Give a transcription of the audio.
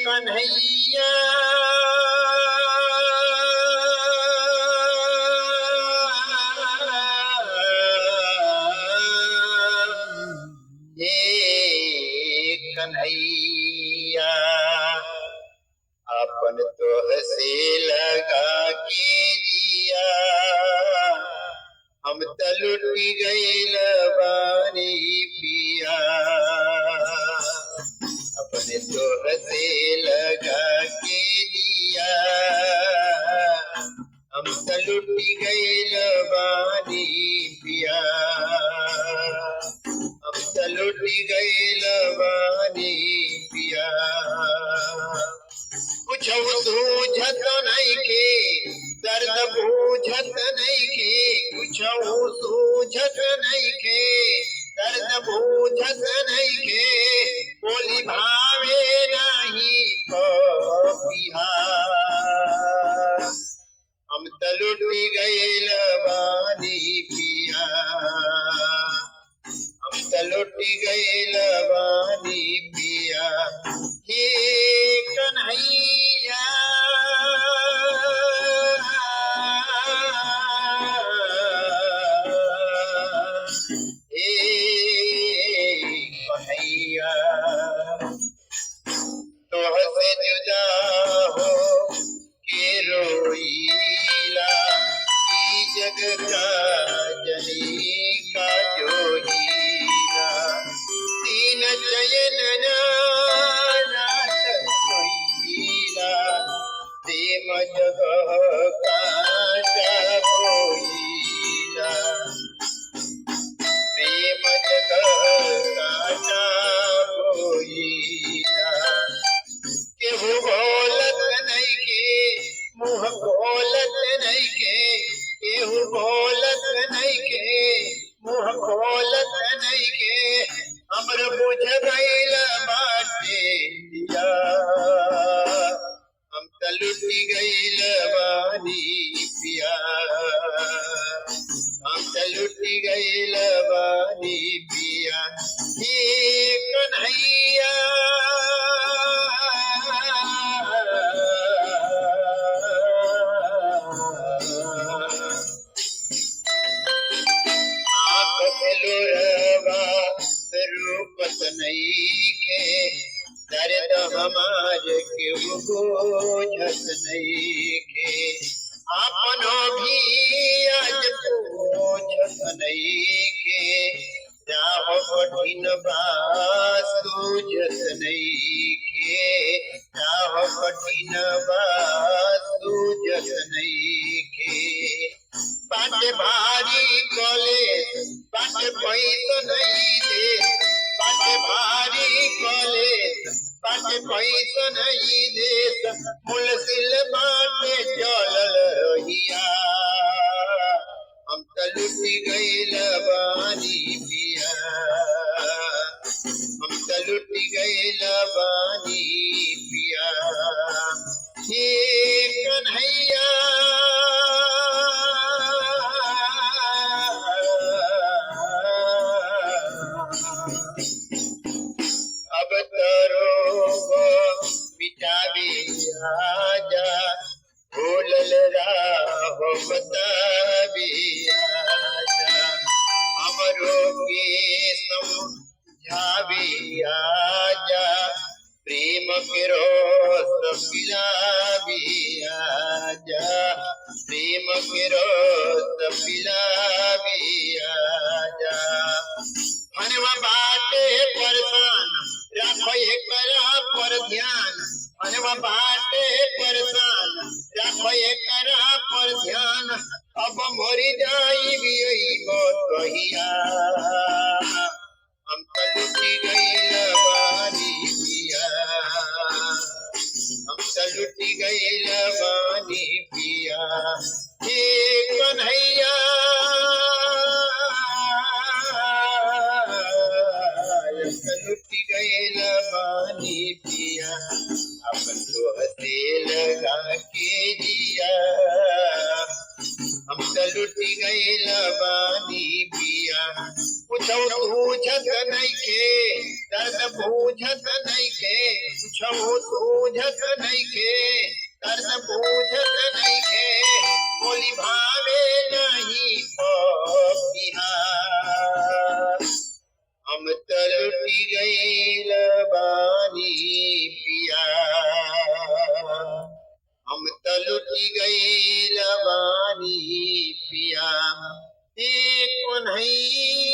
कन्हैया कन्हैया अपन तो हसे लगा के दिया हम त लुट गइल बानी पिया अपने तो हसे लगा के दिया हम त लुट गइल बानी पिया हम त लुट गइल बानी पिया कुछ सूझत नहीं के दर्द बूझत नहीं के कुछ सूझत नहीं के दर्द बूझत नहीं के बोली भावे नहीं पिया हम त लुट गइल बानी पिया हम त लुट गइल बानी पिया हे कन्हैया हे कन्हैया तोहसे जुदा हो के रोईला ई जग का जनी का जोहीला तीन चयन प्रेम जगह काटा बोईला प्रेम जगह काटा बोईला केहू बोलत नहीं के मुँह खोलत नहीं के केहू बोलत नहीं के मुँह खोलत नहीं के हमर बुझ गइल बाटे दिया हम त लुट गइल बानी पिया हम त लुट गइल बानी पिया हे कन्हैया आँख से लोरवा रूपत नहीं के दर्द हमार केहू बोझत नहीं के अपनो भी आज पूछत नहीं के राह कठिन बा सूझत नहीं के राह कठिन बा सूझत नहीं के बाटे भारी कॉलेज बाटे पैसा नहीं दे बाटे भारी कॉलेज बाटे पैसा नहीं दे मुलसिल बाटे चलल रहिया हम त लुट गइल बानी पिया हम त लुट गइल बानी पिया हे कन्हैया अब तरो मिटावे आजा भूलल राह बतावे आजा हमरो के समझावे आजा प्रेम के रस पिलावे आजा प्रेम के रस पिलावे आजा मनवा बाटे परेशान राखो एकरा पर ध्यान मनवा बाटे परेशान राखो एकरा पर ध्यान अब मरी जाई भी कहिया हम त लुट गइल बानी पिया हम त लुट गइल बानी पिया हे कन्हैया लुट गइल बानी पिया अपन तो हसे लगा के लुटी गईल बानी पिया कुछो सूझत नइखे दर्द बूझत नइखे कुछो सूझत नइखे दर्द बूझत नइखे बोली भावे नहीं बिहार हम त लुटी गईल बानी पिया हम त लुटी गईल बानी पिया एक नहीं